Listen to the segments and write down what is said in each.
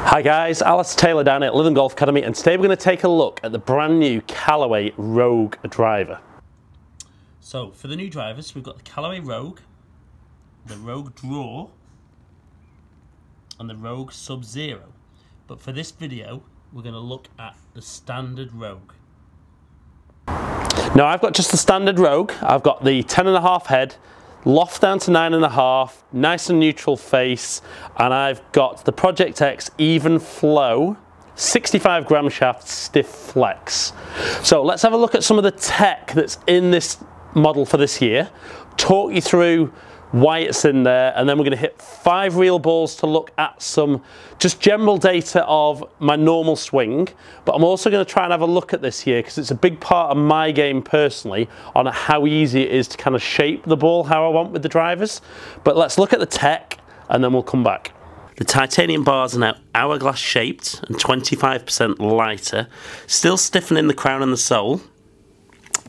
Hi guys, Alistair Taylor down at Living Golf Academy, and today we're going to take a look at the brand new Callaway Rogue driver. So for the new drivers, we've got the Callaway Rogue, the Rogue Draw, and the Rogue Sub-Zero. But for this video, we're going to look at the standard Rogue. Now I've got just the standard Rogue. I've got the 10.5 head, loft down to 9.5, nice and neutral face, and I've got the Project X Even Flow 65 gram shaft stiff flex. So let's have a look at some of the tech that's in this model for this year, talk you through why it's in there, and then we're going to hit 5 real balls to look at some just general data of my normal swing. But I'm also going to try and have a look at this here because it's a big part of my game personally on how easy it is to kind of shape the ball how I want with the drivers. But let's look at the tech and then we'll come back. The titanium bars are now hourglass shaped and 25% lighter, still stiffening the crown and the sole,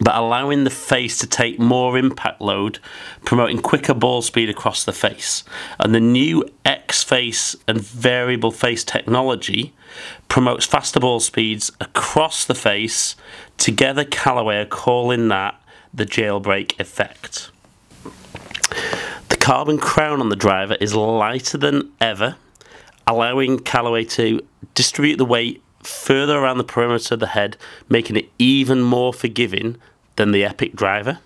but allowing the face to take more impact load, promoting quicker ball speed across the face. And the new X-Face and variable face technology promotes faster ball speeds across the face. Together, Callaway are calling that the jailbreak effect. The carbon crown on the driver is lighter than ever, allowing Callaway to distribute the weight further around the perimeter of the head, making it even more forgiving than the Epic driver.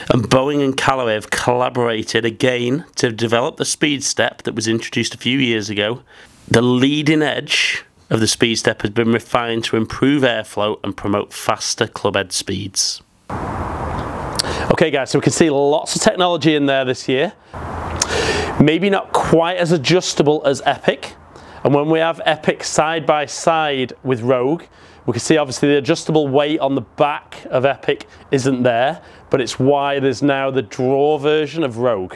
And Boeing and Callaway have collaborated again to develop the Speed Step that was introduced a few years ago. The leading edge of the Speed Step has been refined to improve airflow and promote faster club head speeds. Okay guys, so we can see lots of technology in there this year. Maybe not quite as adjustable as Epic. And when we have Epic side by side with Rogue, we can see obviously the adjustable weight on the back of Epic isn't there, but it's why there's now the Draw version of Rogue.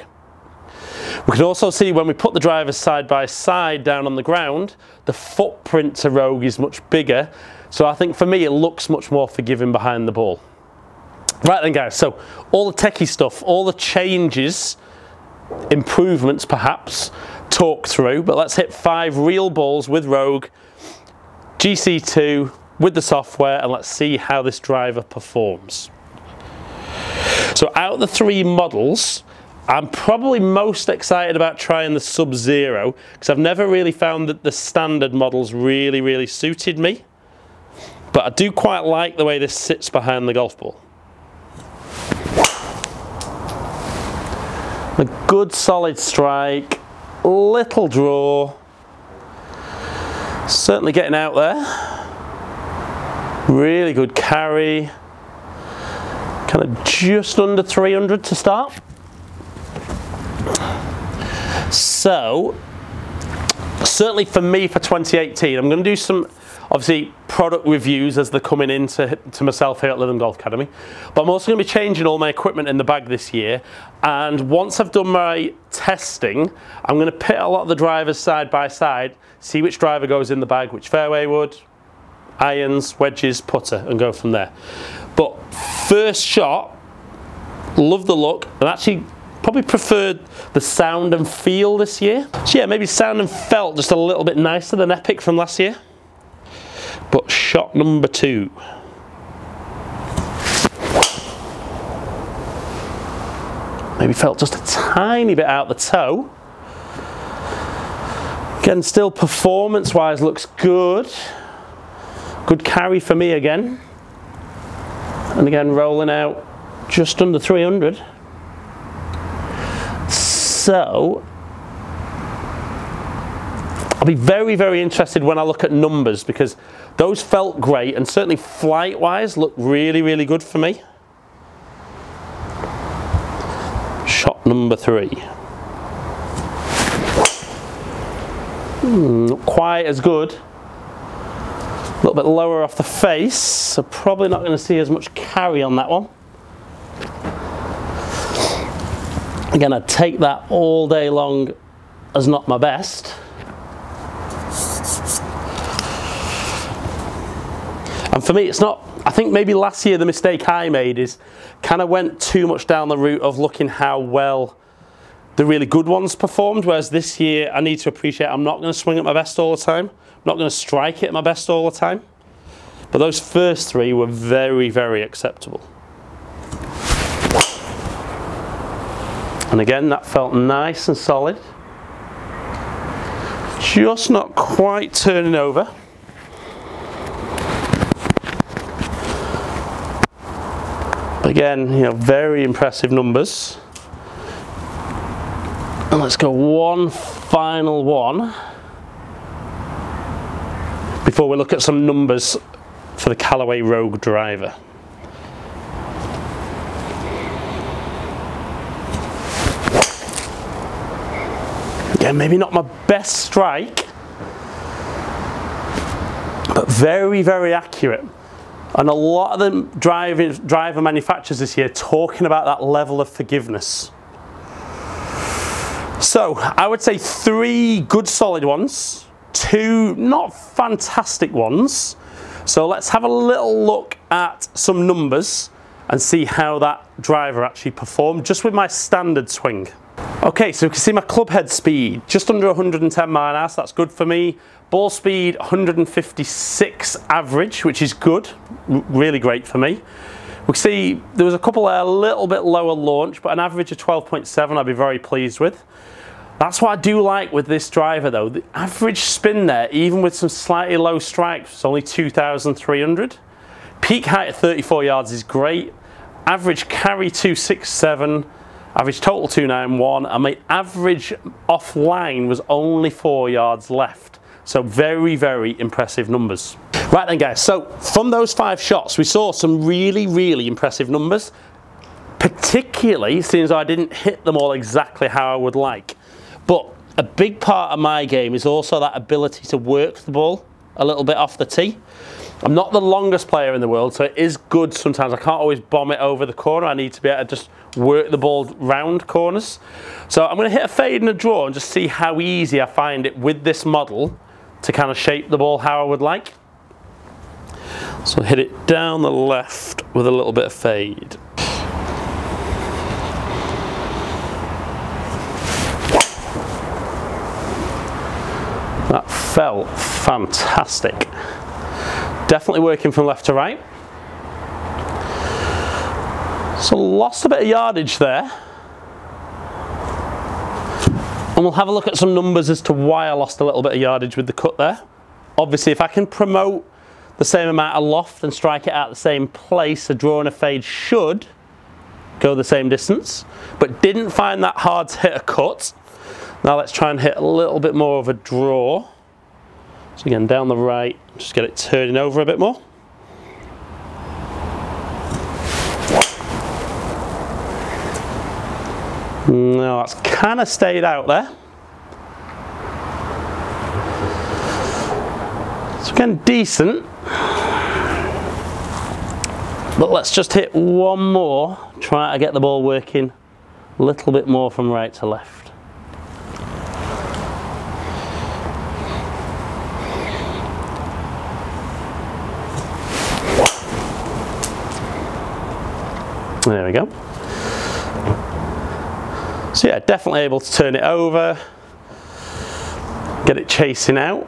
We can also see when we put the drivers side by side down on the ground, the footprint to Rogue is much bigger. So I think for me it looks much more forgiving behind the ball. Right then guys, so all the techie stuff, all the changes, improvements perhaps, talk through, but let's hit 5 real balls with Rogue GC2 with the software, and let's see how this driver performs. So out of the 3 models, I'm probably most excited about trying the Sub-Zero because I've never really found that the standard models really suited me, but I do quite like the way this sits behind the golf ball. A good solid strike, little draw, certainly getting out there. Really good carry, kind of just under 300 to start. So certainly for me for 2018, I'm going to do some obviously product reviews as they're coming in to myself here at Living Golf Academy, but I'm also going to be changing all my equipment in the bag this year, and once I've done my testing I'm going to pit a lot of the drivers side by side, see which driver goes in the bag, which fairway wood, irons, wedges, putter, and go from there. But first shot, love the look, and actually probably preferred the sound and feel this year. So yeah, maybe sound and felt just a little bit nicer than Epic from last year. But shot number 2. Maybe felt just a tiny bit out the toe. Again, still performance-wise looks good. Good carry for me again. And again, rolling out just under 300. So I'll be very interested when I look at numbers because those felt great, and certainly flight wise looked really good for me. Shot number 3. Not quite as good. A little bit lower off the face, so probably not going to see as much carry on that one. Again, I'd take that all day long as not my best. And for me, it's not, I think maybe last year the mistake I made is kind of went too much down the route of looking how well the really good ones performed, whereas this year I need to appreciate I'm not going to swing at my best all the time. I'm not going to strike it at my best all the time. But those first three were very, very acceptable. And again, that felt nice and solid. Just not quite turning over. Again, you know, very impressive numbers. And let's go one final one before we look at some numbers for the Callaway Rogue driver. Again, maybe not my best strike, but very, very accurate. And a lot of the driver manufacturers this year talking about that level of forgiveness. So I would say 3 good solid ones, 2 not fantastic ones. So let's have a little look at some numbers and see how that driver actually performed just with my standard swing. Okay, so we can see my club head speed, just under 110 mph, so that's good for me. Ball speed, 156 average, which is good, really great for me. We can see there was a couple there a little bit lower launch, but an average of 12.7 I'd be very pleased with. That's what I do like with this driver though, the average spin there, even with some slightly low strikes, it's only 2,300. Peak height at 34 yards is great. Average carry 267. Average total 291, and my average offline was only 4 yards left. So very, very impressive numbers. Right then guys, so from those 5 shots, we saw some really, really impressive numbers, particularly since I didn't hit them all exactly how I would like. But a big part of my game is also that ability to work the ball a little bit off the tee. I'm not the longest player in the world, so it is good sometimes. I can't always bomb it over the corner. I need to be able to just work the ball round corners. So I'm going to hit a fade and a draw and just see how easy I find it with this model to kind of shape the ball how I would like. So hit it down the left with a little bit of fade. That felt fantastic. Definitely working from left to right. So lost a bit of yardage there. And we'll have a look at some numbers as to why I lost a little bit of yardage with the cut there. Obviously, if I can promote the same amount of loft and strike it out the same place, a draw and a fade should go the same distance. But didn't find that hard to hit a cut. Now let's try and hit a little bit more of a draw. So again, down the right, just get it turning over a bit more. No, that's kind of stayed out there. So again, decent. But let's just hit one more, try to get the ball working a little bit more from right to left. There we go. So yeah, definitely able to turn it over, get it chasing out.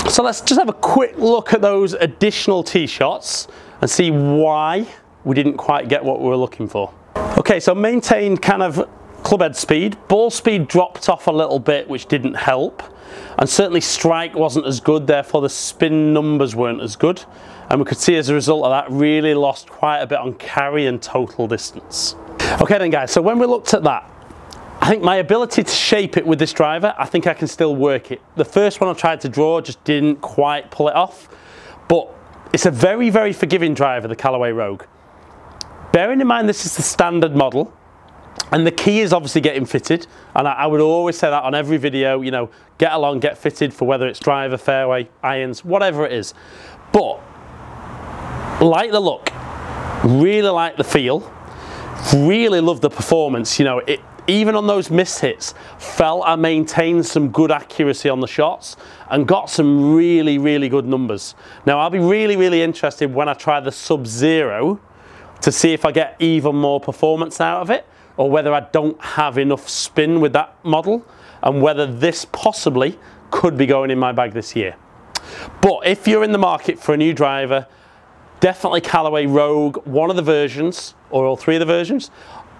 So let's just have a quick look at those additional tee shots and see why we didn't quite get what we were looking for. Okay, so maintained kind of club head speed. Ball speed dropped off a little bit, which didn't help. And certainly strike wasn't as good, therefore the spin numbers weren't as good. And we could see as a result of that, really lost quite a bit on carry and total distance. Okay then guys, so when we looked at that, I think my ability to shape it with this driver, I think I can still work it. The first one I tried to draw just didn't quite pull it off, but it's a very, very forgiving driver, the Callaway Rogue. Bearing in mind this is the standard model, and the key is obviously getting fitted, and I would always say that on every video, you know, get along, get fitted for whether it's driver, fairway, irons, whatever it is. But like the look, really like the feel, really love the performance. You know, it even on those missed hits, felt I maintained some good accuracy on the shots and got some really, really good numbers. Now I'll be really, really interested when I try the Sub-Zero to see if I get even more performance out of it. or whether I don't have enough spin with that model, and whether this possibly could be going in my bag this year. But if you're in the market for a new driver, definitely Callaway Rogue, one of the versions, or all three of the versions,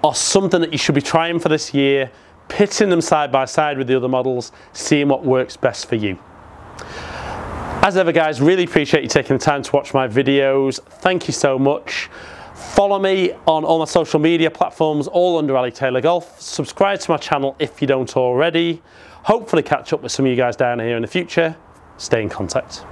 are something that you should be trying for this year, pitting them side by side with the other models, seeing what works best for you. As ever guys, really appreciate you taking the time to watch my videos. Thank you so much. Follow me on all my social media platforms, all under Ali Taylor Golf. Subscribe to my channel if you don't already. Hopefully catch up with some of you guys down here in the future. Stay in contact.